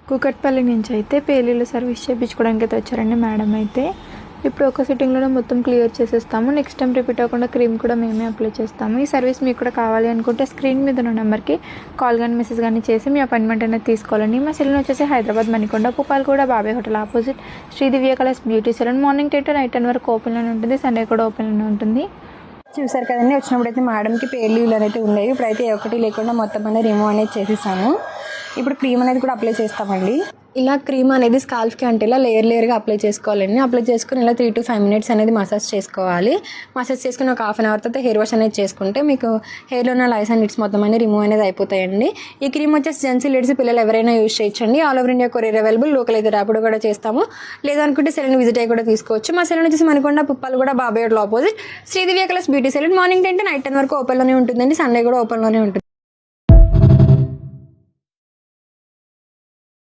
కూకట్పల్లి నుంచి అయితే పేలీలు సర్వీస్ చేయించుకోవడానికి అయితే వచ్చారండి మేడం అయితే. ఇప్పుడు ఒక సిట్టింగ్లోనే మొత్తం క్లియర్ చేసేస్తాము. నెక్స్ట్ టైం రిపీట్ అవ్వకుండా క్రీమ్ కూడా మేమే అప్లై చేస్తాము. ఈ సర్వీస్ మీకు కూడా కావాలి అనుకుంటే స్క్రీన్ మీద ఉన్న నెంబర్కి కాల్ కానీ మెసేజ్ కానీ చేసి మీ అపాయింట్మెంట్ అనేది తీసుకోవాలండి. మా సెలూన్ వచ్చేసి Hyderabad Manikonda Puppalaguda Babai hotel opposite Sridivya colours beauty salon. Morning 10 to night 10 వరకు ఓపెన్లోనే ఉంటుంది. సండే కూడా ఓపెన్లోనే ఉంటుంది. చూసారు కదండి, వచ్చినప్పుడు అయితే మేడంకి పేర్లు అయితే ఉన్నాయి. ఇప్పుడైతే ఒకటి లేకుండా మొత్తం అనేది రిమూవ్ అనేది చేసేసాను. ఇప్పుడు క్రీమ్ అనేది కూడా అప్లై చేస్తామండి. ఇలా క్రీమ్ అనేది స్కాల్ఫ్కి అంటే ఇలా లేయర్గా అప్లై చేసుకోవాలండి. అప్లై చేసుకుని ఇలా 3 to 5 minutes అనేది మసాజ్ చేసుకోవాలి. మసాజ్ చేసుకుని ఒక హాఫ్ అన్ అవర్ తర్వాత హెయిర్ వాష్ అనేది చేసుకుంటే మీకు హెయిర్లో ఉన్న లైస్ అండ్ ఇట్స్ మొత్తం అనేది రిమూవ్ అనేది అయిపోతాయండి. ఈ క్రీమ్ వచ్చేసి జెంట్స్ లేడీస్ పిల్లలు ఎవరైనా యూజ్ చేయొచ్చండి. All over India courier available. Local అయితే ర్యాపిడో కూడా చేస్తాము. లేదనుకుంటే సెలూన్ విజిట్ అయ్యి కూడా తీసుకోవచ్చు. మా సెలూన్ వచ్చేసి Manikonda Puppalaguda Babai hotel opposite Sridivya colours beauty salon. Morning 10 to night 10 వరకు ఓపెన్లోనే ఉంటుందండి. సండే కూడా ఓపెన్లోనే ఉంటుంది.